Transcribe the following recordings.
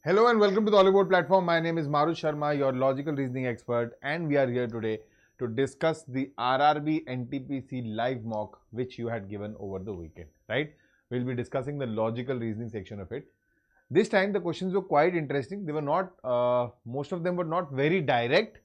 Hello and welcome to the Oliveboard platform. My name is Marush Sharma, your logical reasoning expert, and we are here today to discuss the RRB NTPC live mock which you had given over the weekend, right? We'll be discussing the logical reasoning section of it. This time the questions were quite interesting. They were not, most of them were not very direct,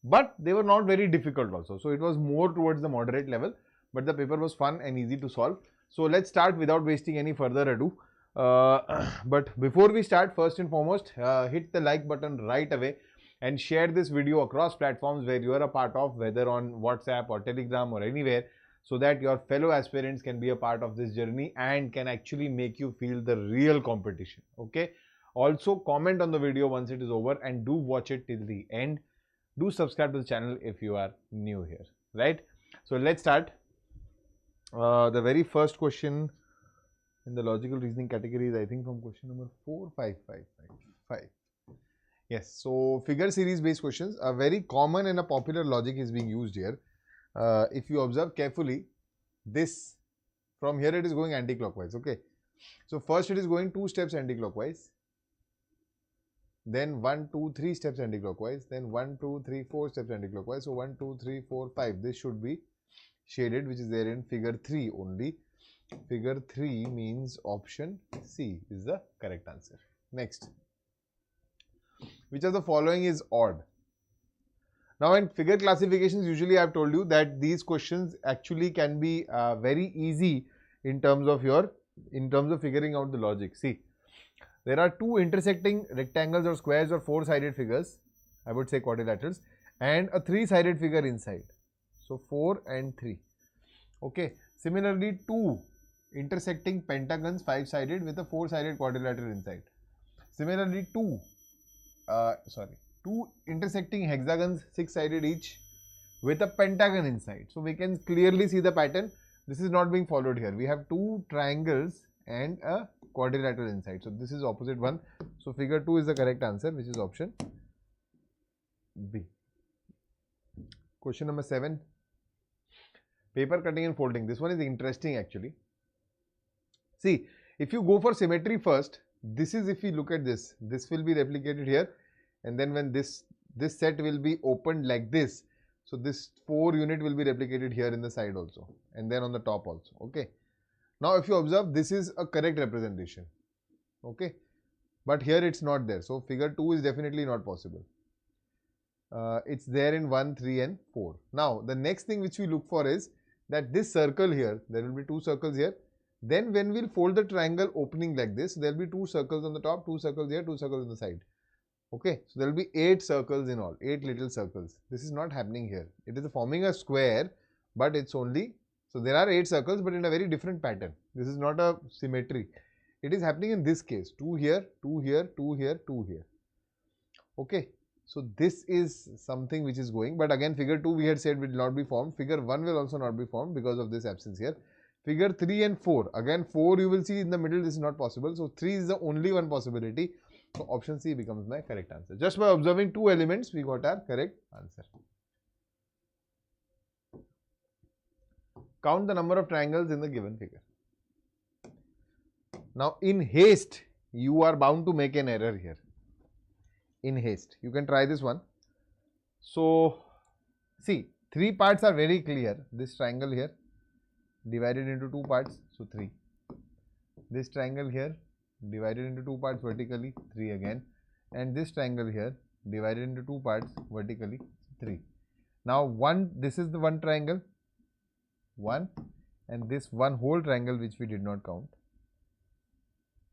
but they were not very difficult also. So it was more towards the moderate level, but the paper was fun and easy to solve. So let's start without wasting any further ado. But before we start, first and foremost, hit the like button right away and share this video across platforms where you are a part of, whether on WhatsApp or Telegram or anywhere, so that your fellow aspirants can be a part of this journey and can actually make you feel the real competition. Okay. Also comment on the video once it is over and do watch it till the end. Do subscribe to the channel if you are new here, right? So let's start. The very first question in the logical reasoning category is, I think, from question number 45555. Yes, so figure series based questions are very common and a popular logic is being used here. If you observe carefully, this from here it is going anti-clockwise. Okay, so first it is going 2 steps anti-clockwise, then 1, 2, 3 steps anti-clockwise, then 1, 2, 3, 4 steps anti-clockwise. So 1, 2, 3, 4, 5. This should be shaded, which is there in figure 3 only. Figure 3 means option C is the correct answer. Next, which of the following is odd? Now in figure classifications, usually I have told you that these questions actually can be very easy in terms of figuring out the logic. See, there are 2 intersecting rectangles or squares or 4-sided figures, I would say quadrilaterals, and a 3-sided figure inside. So 4 and 3. Okay. Similarly, 2 intersecting pentagons 5-sided with a 4-sided quadrilateral inside. Similarly, 2 intersecting hexagons 6-sided each with a pentagon inside. So we can clearly see the pattern. This is not being followed here. We have 2 triangles and a quadrilateral inside. So this is opposite one. So figure 2 is the correct answer, which is option B. Question number 7. Paper cutting and folding. This one is interesting actually. See, if you go for symmetry first, this is, if you look at this will be replicated here, and then when this set will be opened like this, so this 4 unit will be replicated here in the side also, and then on the top also. Okay. Now if you observe, this is a correct representation. Okay. But here it's not there. So figure 2 is definitely not possible. It's there in 1, 3 and 4. Now the next thing which we look for is that this circle here, there will be 2 circles here. Then when we'll fold the triangle opening like this, there will be 2 circles on the top, 2 circles here, 2 circles on the side. Okay, so there will be 8 circles in all, 8 little circles. This is not happening here. It is forming a square, but it's only, so there are 8 circles, but in a very different pattern. This is not a symmetry. It is happening in this case, 2 here, 2 here, 2 here, 2 here. Okay. So this is something which is going, but again figure 2 we had said will not be formed. Figure 1 will also not be formed because of this absence here. Figure 3 and 4. Again 4 you will see in the middle, this is not possible. So 3 is the only one possibility. So option C becomes my correct answer. Just by observing 2 elements, we got our correct answer. Count the number of triangles in the given figure. Now in haste, you are bound to make an error here. In haste, you can try this one. So see, 3 parts are very clear. This triangle here divided into 2 parts, so 3. This triangle here divided into 2 parts vertically, 3 again, and this triangle here divided into 2 parts vertically, 3. Now this is the one triangle, 1, and this one whole triangle which we did not count,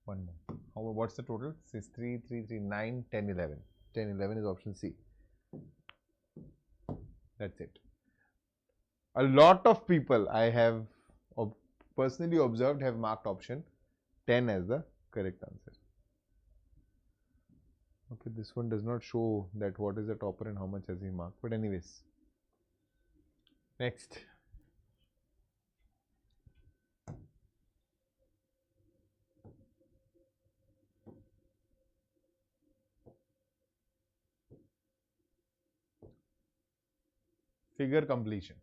1 more. What's the total? 6, 3, 3, 3, 9, 10, 11. 10, 11 is option C. That's it. A lot of people I have personally observed have marked option 10 as the correct answer. Okay, this one does not show that what is the topper and how much has he marked. But anyways, next. Figure completion.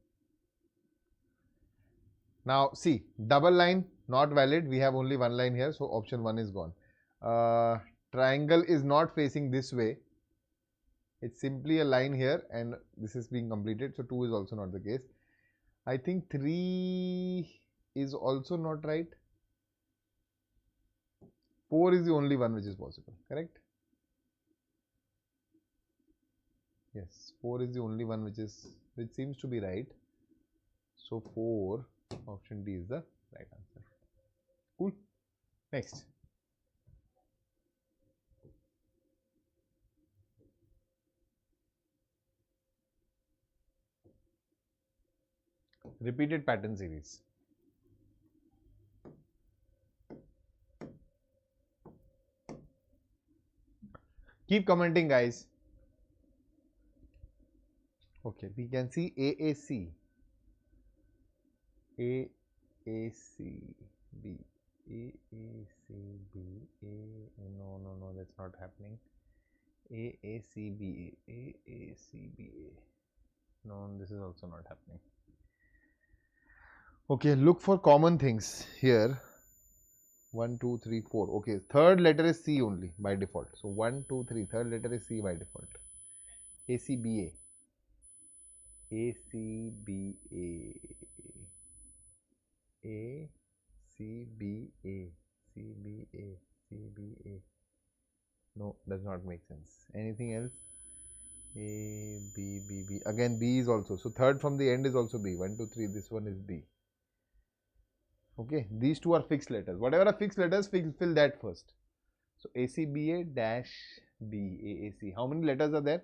Now see, double line not valid. We have only one line here, so option 1 is gone. triangle is not facing this way. It's simply a line here and this is being completed. So 2 is also not the case. I think 3 is also not right. 4 is the only one which is possible, correct? Yes, 4 is the only one which seems to be right. So 4, option D is the right answer. Cool. Next. Repeated pattern series. Keep commenting, guys. Okay, we can see AAC. AAC, B. AAC, B. No, that's not happening. AAC, B. AAC, B. No, this is also not happening. Okay, look for common things here. 1, 2, 3, 4. Okay, third letter is C only by default. So 1, 2, 3. Third letter is C by default. ACBA. ACBA. ACBA. CBA. CBA. No, does not make sense. Anything else? A, B, B, B. Again, B is also. So third from the end is also B. 1, 2, 3. This one is B. Okay, these two are fixed letters. Whatever are fixed letters, fill that first. So ACBA dash B, AAC. How many letters are there?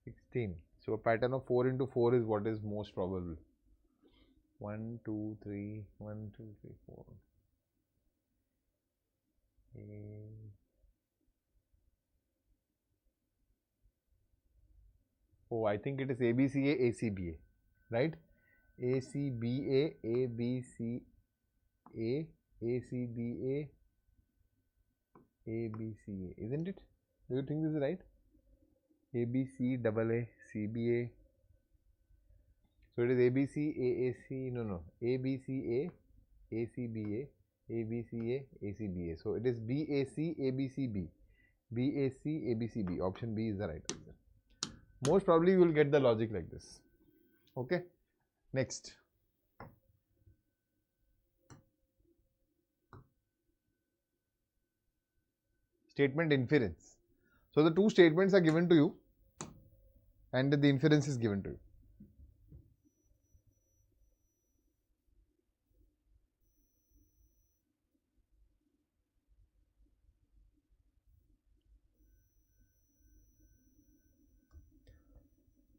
16. So a pattern of 4 into 4 is what is most probable. 1, 2, 3, 1, 2, 3, 4. Oh, I think it is ABCA, ACBA, right? ACBA, ABCA, ACBA, ABCA, isn't it? Do you think this is right? ABC, AA, CBA. So it is ABC, AAC, no, ABCA, ACBA, ABCA, ACBA. So it is BAC, ABCB, BAC, ABCB. Option B is the right answer. Most probably you will get the logic like this. Okay. Next. Statement inference. So the two statements are given to you and the inference is given to you.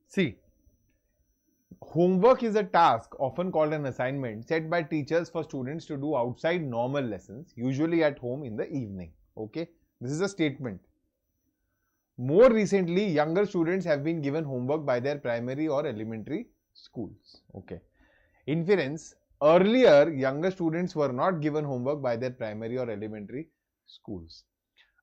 See, homework is a task, often called an assignment, set by teachers for students to do outside normal lessons, usually at home in the evening. Okay, this is a statement. More recently, younger students have been given homework by their primary or elementary schools. Okay. Inference, earlier younger students were not given homework by their primary or elementary schools.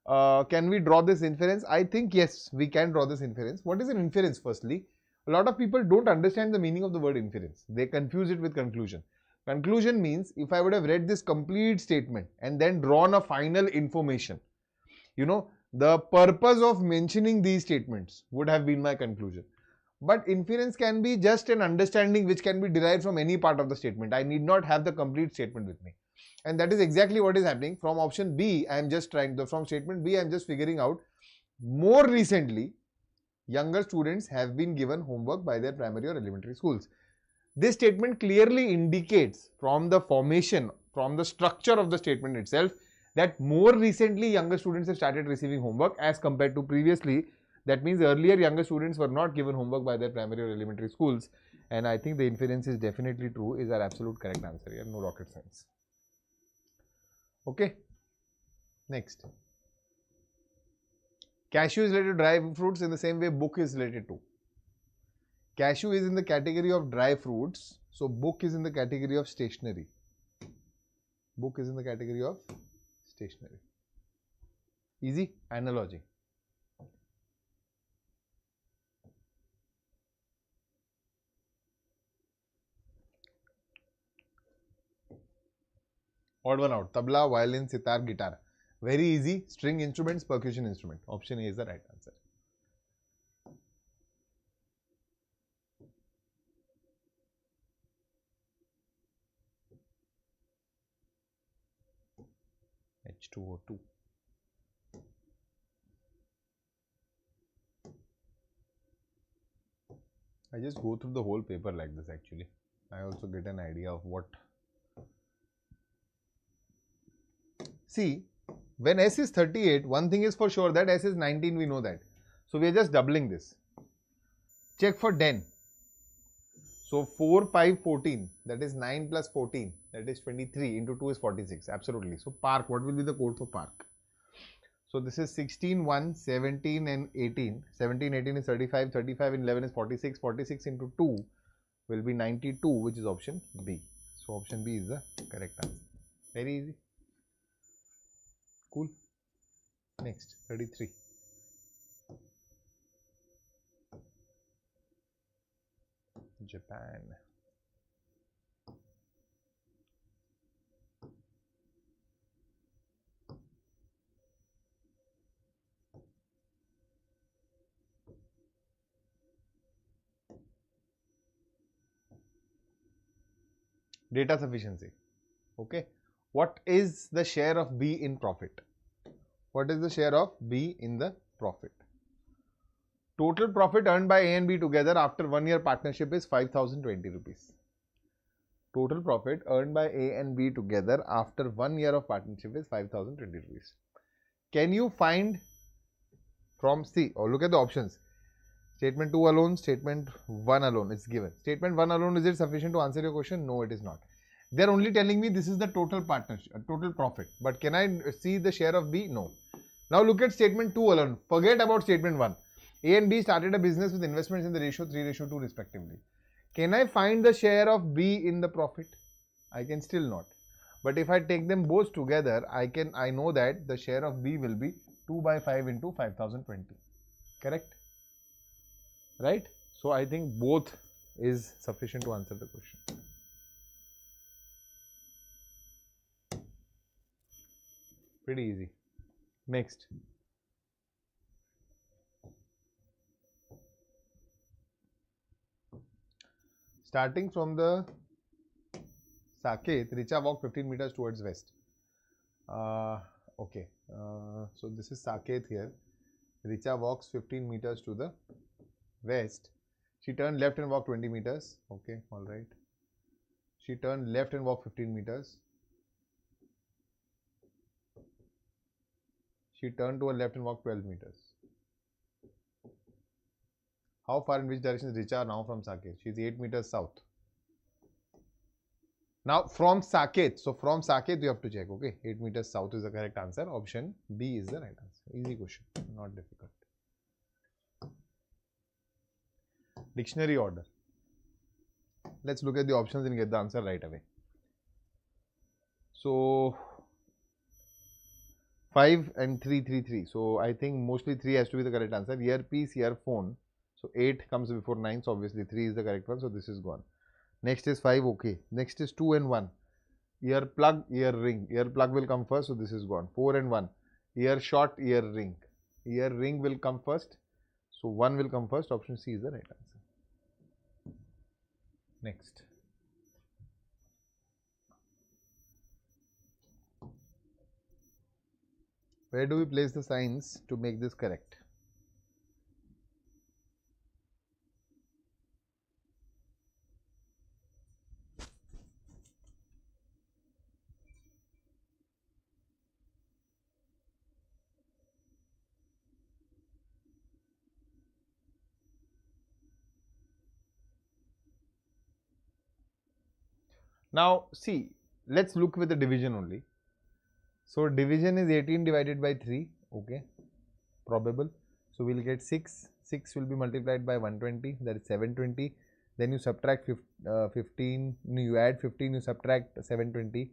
Can we draw this inference? I think yes, we can draw this inference. What is an inference firstly? A lot of people don't understand the meaning of the word inference. They confuse it with conclusion. Conclusion means if I would have read this complete statement and then drawn a final information, you know, the purpose of mentioning these statements would have been my conclusion. But inference can be just an understanding which can be derived from any part of the statement. I need not have the complete statement with me. And that is exactly what is happening. From option B, I am just from statement B, I am just figuring out more recently, younger students have been given homework by their primary or elementary schools. This statement clearly indicates from the formation, from the structure of the statement itself, that more recently younger students have started receiving homework as compared to previously. That means earlier younger students were not given homework by their primary or elementary schools. And I think the inference is definitely true, is our absolute correct answer here, no rocket science. Okay, next. Cashew is related to dry fruits in the same way book is related to. Cashew is in the category of dry fruits, so book is in the category of stationery. Book is in the category of stationery. Easy analogy. Odd one out. Tabla, violin, sitar, guitar. Very easy. String instruments, percussion instrument. Option A is the right answer. H2O2. I just go through the whole paper like this actually. I also get an idea of what. See, when S is 38, one thing is for sure that S is 19, we know that. So we are just doubling this. Check for den. So 4, 5, 14, that is 9 plus 14, that is 23, into 2 is 46, absolutely. So park, what will be the code for park? So this is 16, 1, 17 and 18. 17, 18 is 35, 35 and 11 is 46. 46 into 2 will be 92, which is option B. So option B is the correct answer. Very easy. Cool. Next, 33. Japan. Data sufficiency. Okay. What is the share of B in profit? What is the share of B in the profit? Total profit earned by A and B together after 1 year partnership is 5,020 rupees. Total profit earned by A and B together after 1 year of partnership is 5,020 rupees. Can you find from C, or look at the options. Statement 2 alone, statement 1 alone is given. Statement 1 alone, is it sufficient to answer your question? No, it is not. They are only telling me this is the total partnership, total profit. But can I see the share of B? No. Now look at statement 2 alone. Forget about statement 1. A and B started a business with investments in the ratio 3:2 respectively. Can I find the share of B in the profit? I can still not. But if I take them both together, I know that the share of B will be 2 by 5 into 5,020. Correct? Right? So I think both is sufficient to answer the question. Pretty easy. Next. Starting from the Saket, Richa walked 15 meters towards west. Okay. So this is Saket here. Richa walks 15 meters to the west. She turned left and walked 20 meters. Okay, alright. She turned left and walked 15 meters. She turned to her left and walked 12 meters. How far in which direction is Richa now from Saket? She is 8 meters south. Now from Saket, so from Saket you have to check, okay? 8 meters south is the correct answer. Option B is the right answer. Easy question, not difficult. Dictionary order. Let's look at the options and get the answer right away. So 5 and 3, 3, 3. So I think mostly 3 has to be the correct answer. Earpiece, earphone. So 8 comes before 9. So obviously 3 is the correct one. So this is gone. Next is 5. Okay. Next is 2 and 1. Ear plug, ear ring. Ear plug will come first. So this is gone. 4 and 1. Ear shot, ear ring. Ear ring will come first. So 1 will come first. Option C is the right answer. Next. Where do we place the signs to make this correct? Now see, let's look with the division only. So division is 18 divided by 3, okay, probable. So we'll get 6. 6 will be multiplied by 120, that is 720. Then you subtract 15, you add 15, you subtract 720.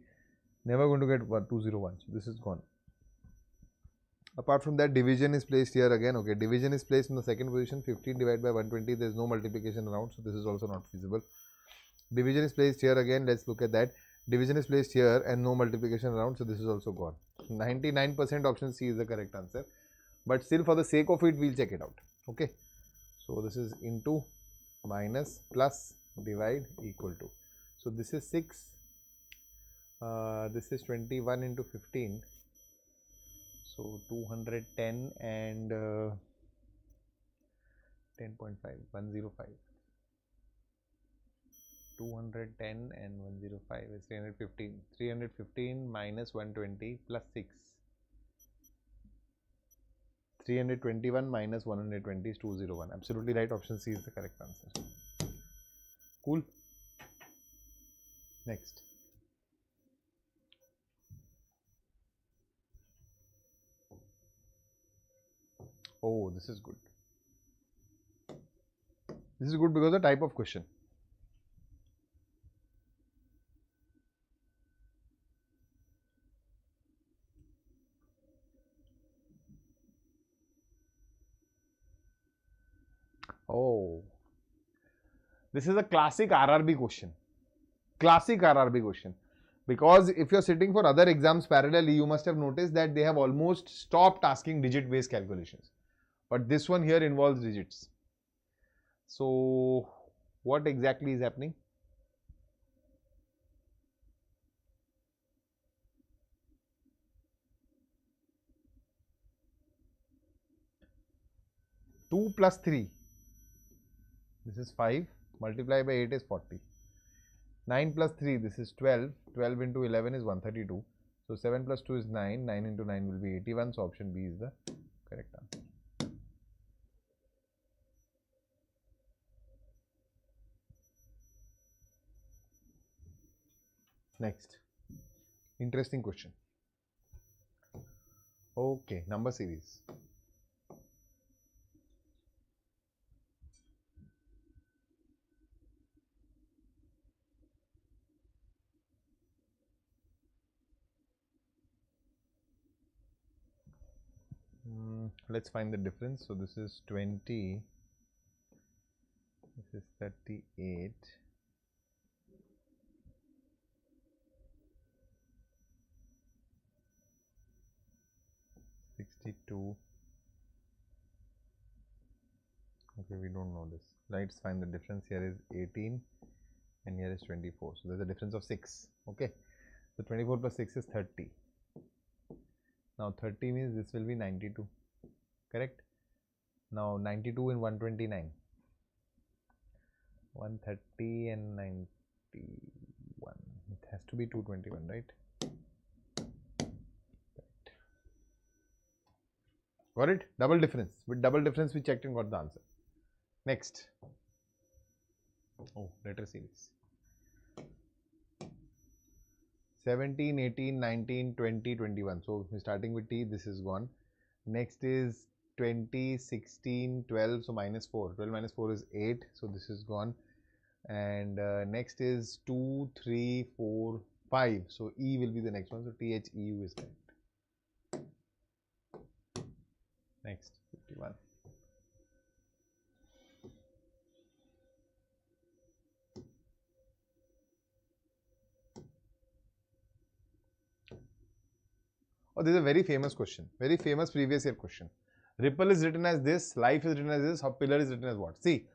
Never going to get 201. So this is gone. Apart from that, division is placed here again, okay. Division is placed in the second position. 15 divided by 120, there is no multiplication around, so this is also not feasible. Division is placed here again. Let's look at that. Division is placed here and no multiplication around, so this is also gone. 99% option C is the correct answer. But still, for the sake of it, we'll check it out. Okay. So this is into, minus, plus, divide, equal to. So this is 6. This is 21 into 15. So 210 and 10.5, 105. 210 and 105 is 315. 315 minus 120 plus 6. 321 minus 120 is 201. Absolutely right. Option C is the correct answer. Cool. Next. Oh, this is good. This is good because of the type of question. Oh, this is a classic RRB question. Classic RRB question. Because if you're sitting for other exams parallelly, you must have noticed that they have almost stopped asking digit-based calculations. But this one here involves digits. So, what exactly is happening? Two plus 3. This is 5. Multiplied by 8 is 40. 9 plus 3, this is 12. 12 into 11 is 132. So 7 plus 2 is 9. 9 into 9 will be 81. So option B is the correct answer. Next. Interesting question. Okay, number series. Let's find the difference. So this is 20, this is 38, $62. Okay, we don't know this. Let's find the difference. Here is 18 and here is 24. So there's a difference of 6. Okay. So 24 plus 6 is 30. Now 30 means this will be 92. Correct? Now 92 and 129. 130 and 91. It has to be 221, right? Got it? Double difference. With double difference, we checked and got the answer. Next. Oh, letter series. 17, 18, 19, 20, 21. So, starting with T, this is gone. Next is 20, 16, 12. So, minus 4. 12 minus 4 is 8. So, this is gone. And next is 2, 3, 4, 5. So, E will be the next one. So, THEU is correct. Next, 51. Oh, this is a very famous question. Very famous previous year question. Ripple is written as this. Life is written as this. Pillar is written as what? See,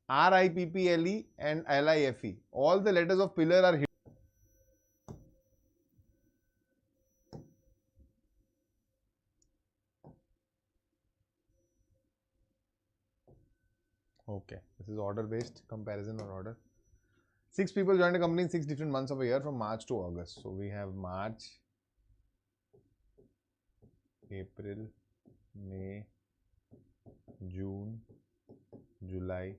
RIPPLE and LIFE. All the letters of pillar are hidden. Okay, this is order based comparison or order. 6 people joined a company in 6 different months of a year from March to August. So we have March, April, May, June, July,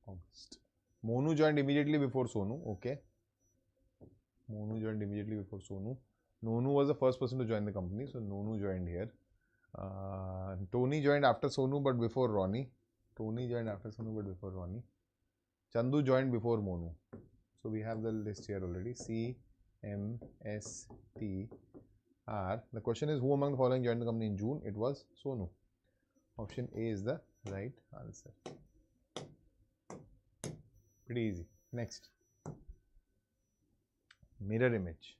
August. Monu joined immediately before Sonu. Okay. Monu joined immediately before Sonu. Nonu was the first person to join the company. So Nonu joined here. Tony joined after Sonu but before Ronnie. Tony joined after Sonu but before Ronnie. Chandu joined before Monu. So we have the list here already. C, M, S, T, R. The question is, who among the following joined the company in June? It was Sonu. Option A is the right answer. Pretty easy. Next. Mirror image.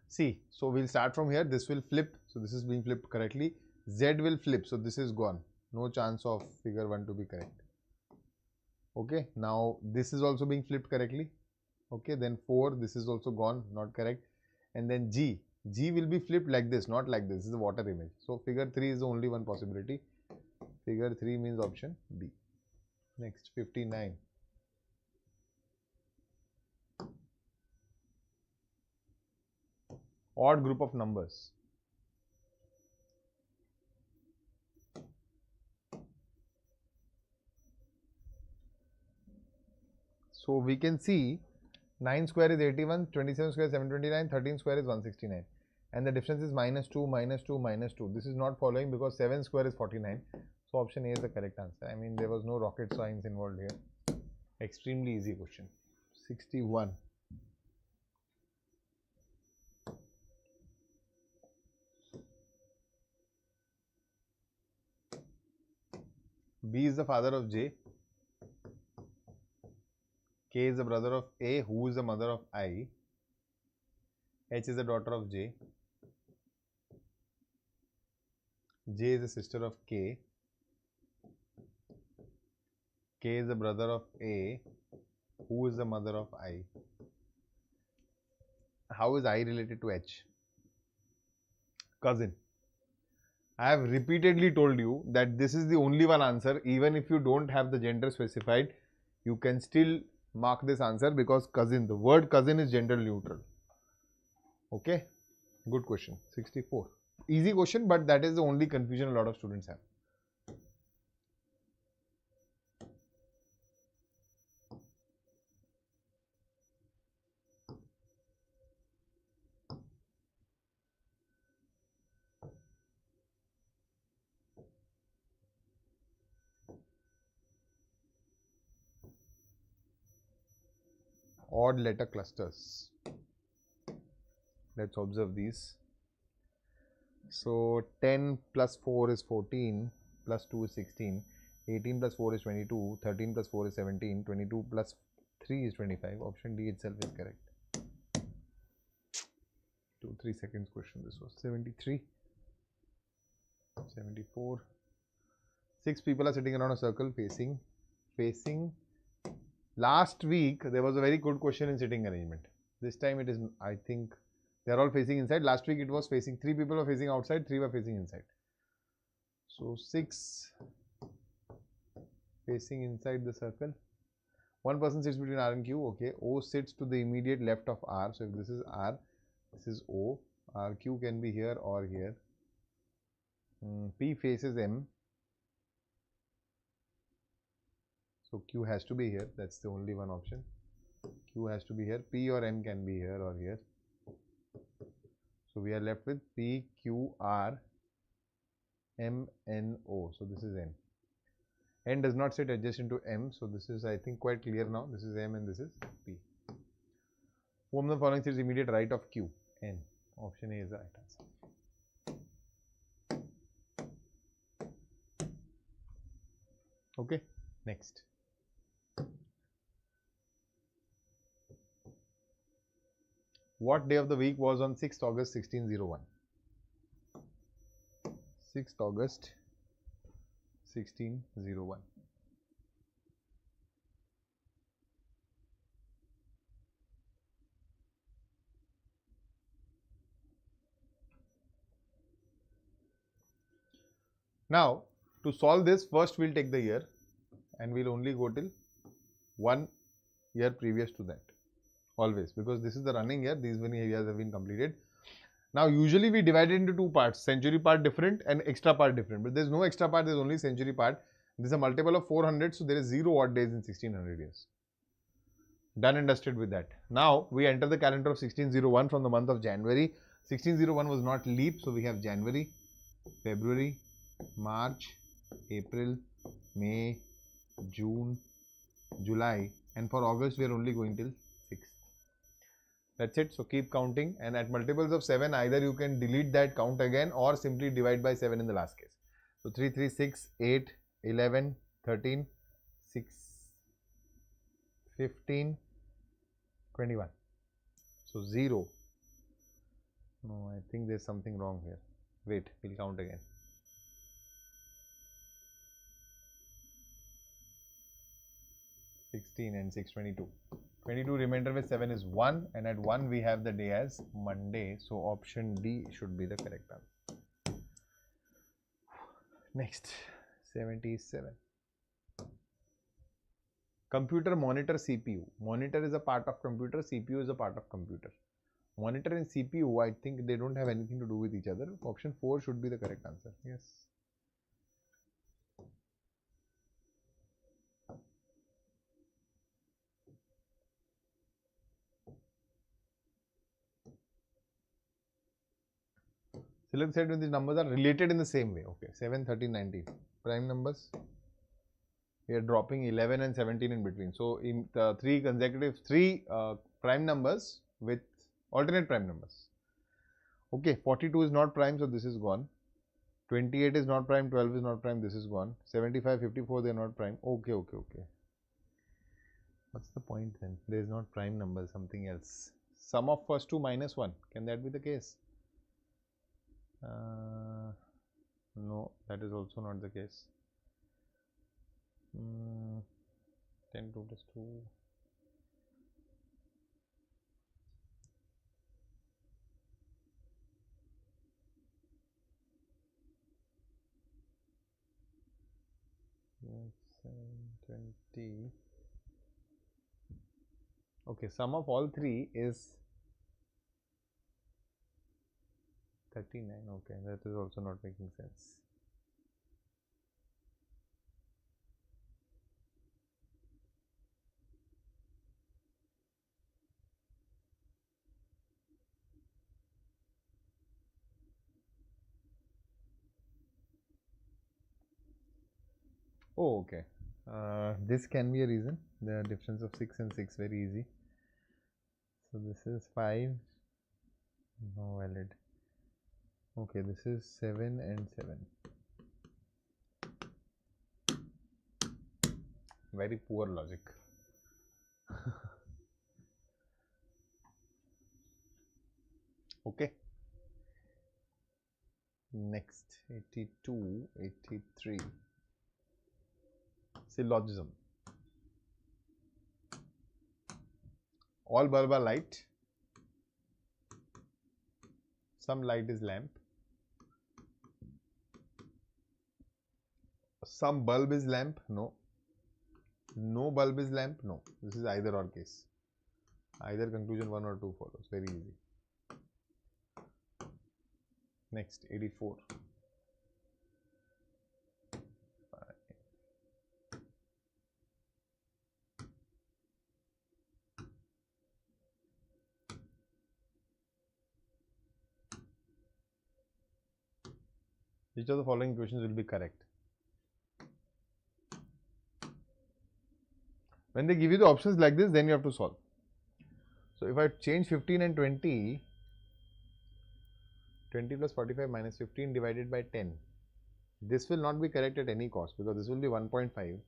See, so we'll start from here. This will flip. So this is being flipped correctly. Z will flip. So this is gone. No chance of figure 1 to be correct. Okay. Now this is also being flipped correctly. Okay. Then 4. This is also gone. Not correct. And then G. G will be flipped like this, not like this. This is a water image. So figure 3 is the only one possibility. Figure 3 means option B. Next, 59. Odd group of numbers. So we can see 9 square is 81, 27 square is 729, 13 square is 169. And the difference is -2, -2, -2. This is not following because 7 square is 49. So option A is the correct answer. I mean, there was no rocket science involved here. Extremely easy question. 61. B is the father of J. K is the brother of A, who is the mother of I. H is the daughter of J. J is the sister of K. K is the brother of A, who is the mother of I. How is I related to H? Cousin. I have repeatedly told you that this is the only one answer. Even if you don't have the gender specified, you can still mark this answer because cousin, the word cousin is gender neutral. Okay, good question. 64. Easy question, but that is the only confusion a lot of students have. Odd letter clusters. Let's observe these. So 10 plus 4 is 14, plus 2 is 16, 18 plus 4 is 22, 13 plus 4 is 17, 22 plus 3 is 25. Option D itself is correct. 2-3 seconds question this was. 73, 74. 6 people are sitting around a circle facing. Last week there was a very good question in sitting arrangement. This time it is, I think, they are all facing inside. Last week it was facing, 3 people were facing outside, 3 were facing inside. So 6 facing inside the circle. One person sits between R and Q. Okay, O sits to the immediate left of R. So if this is R, this is O. R, Q can be here or here. P faces M. So Q has to be here. That's the only one option. Q has to be here. P or M can be here or here. So we are left with P, Q, R, M, N, O. So this is N. N does not sit adjacent to M. So this is, I think, quite clear now. This is M and this is P. Who of the following sits immediate right of Q? N. Option A is the right answer. Okay, next. What day of the week was on 6th August 1601? 6th August 1601. Now, to solve this, first we'll take the year and we'll only go till 1 year previous to that. Always, because this is the running year, these many years have been completed. Now, usually we divide it into 2 parts, century part different and extra part different. But there is no extra part, there is only century part. This is a multiple of 400, so there is 0 odd days in 1600 years. Done and dusted with that. Now, we enter the calendar of 1601 from the month of January. 1601 was not leap, so we have January, February, March, April, May, June, July, and for August we are only going till 6th. That's it. So keep counting, and at multiples of 7 either you can delete that count again or simply divide by 7 in the last case. So 3, 3, 6, 8, 11, 13, 6, 15, 21. So 0. No, I think there's something wrong here. Wait, we'll count again. 16 and 6, 22. 22 remainder with 7 is 1, and at 1 we have the day as Monday. So option D should be the correct answer. Next, 77. Computer monitor CPU. Monitor is a part of computer, CPU is a part of computer. Monitor and CPU, I think they don't have anything to do with each other. Option 4 should be the correct answer. Yes. Select set when these numbers are related in the same way. Okay, 7, 13, 19. Prime numbers. We are dropping 11 and 17 in between. So, in the three prime numbers with alternate prime numbers. Okay, 42 is not prime, so this is gone. 28 is not prime, 12 is not prime, this is gone. 75, 54, they are not prime. Okay. What's the point then? There is not prime number, something else. Sum of first two minus 1. Can that be the case? No, that is also not the case. 10, 2 plus 2. Yes, 20. Okay, sum of all three is 39. Okay, that is also not making sense. Oh, okay. This can be a reason. The difference of 6 and 6 very easy. So this is 5. No valid. Okay, this is 7 and 7. Very poor logic. Okay. Next, 82, 83. Syllogism. All bulb are light. Some light is lamp. Some bulb is lamp. No. No bulb is lamp. No. This is either or case. Either conclusion 1 or 2 follows. Very easy. Next, 84. Which of the following equations will be correct? When they give you the options like this, then you have to solve. So, if I change 15 and 20, 20 plus 45 minus 15 divided by 10, this will not be correct at any cost because this will be 1.5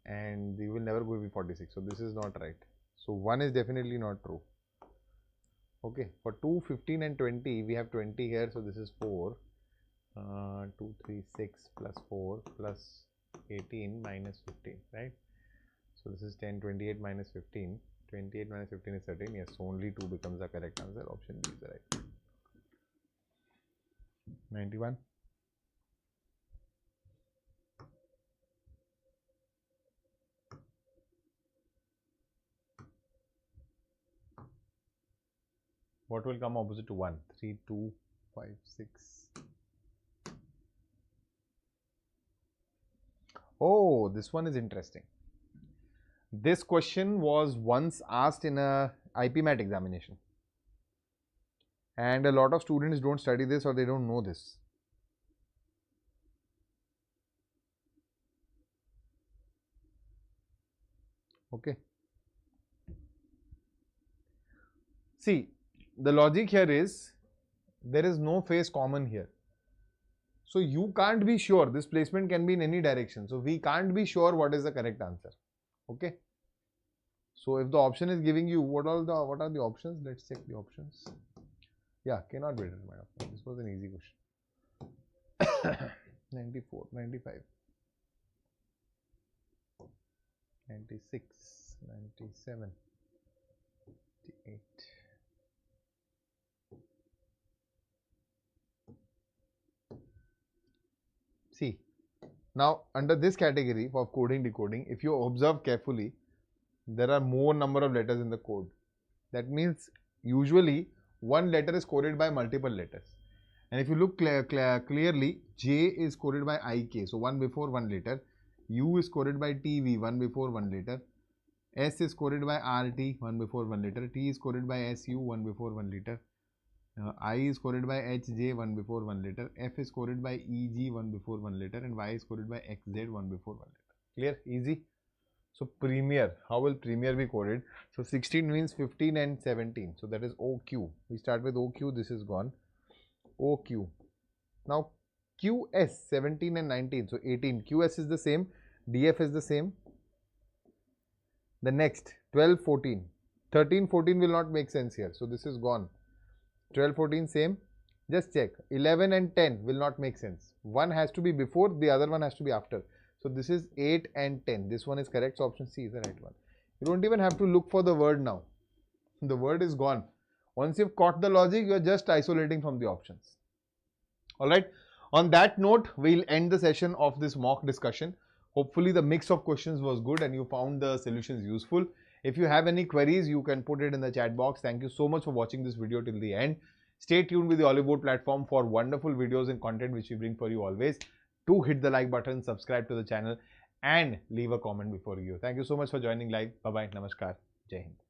and you will never go with 46. So, this is not right. So, 1 is definitely not true. Okay, for 2, 15 and 20, we have 20 here. So, this is 4. 2, 3, 6 plus 4 plus 18 minus 15, right? So, this is 10, 28 minus 15. 28 minus 15 is 13. Yes, so only 2 becomes the correct answer. Option B is the right. 91. What will come opposite to 1? 3, 2, 5, 6. Oh, this one is interesting. This question was once asked in a IPMAT examination. And a lot of students don't study this or they don't know this. Okay. See, the logic here is there is no face common here. So, you can't be sure. This placement can be in any direction. So, we can't be sure what is the correct answer. Okay. So if the option is giving you what are the options? Let's check the options. Yeah, cannot be determined. This was an easy question. 94, 95, 96, 97, 98. See, now under this category of coding decoding, if you observe carefully, there are more number of letters in the code. That means usually one letter is coded by multiple letters. And if you look clearly, J is coded by IK, so one before one letter. U is coded by TV, one before one letter. S is coded by RT, one before one letter. T is coded by SU, one before one letter. I is coded by HJ, one before one letter. F is coded by EG, one before one letter. And Y is coded by XZ, one before one letter. Clear? Easy. So premier, how will premier be coded? So 16 means 15 and 17. So that is OQ. We start with OQ. This is gone. OQ. Now QS 17 and 19. So 18. QS is the same. DF is the same. The next 12, 14. 13, 14 will not make sense here. So this is gone. 12, 14 same. Just check. 11 and 10 will not make sense. One has to be before, the other one has to be after. So this is 8 and 10. This one is correct. So option C is the right one. You don't even have to look for the word now. The word is gone. Once you've caught the logic, you are just isolating from the options. Alright. On that note, we'll end the session of this mock discussion. Hopefully the mix of questions was good and you found the solutions useful. If you have any queries, you can put it in the chat box. Thank you so much for watching this video till the end. Stay tuned with the Oliveboard platform for wonderful videos and content which we bring for you always. Do hit the like button, subscribe to the channel and leave a comment before you go. Thank you so much for joining live. Bye-bye. Namaskar. Jai Hind.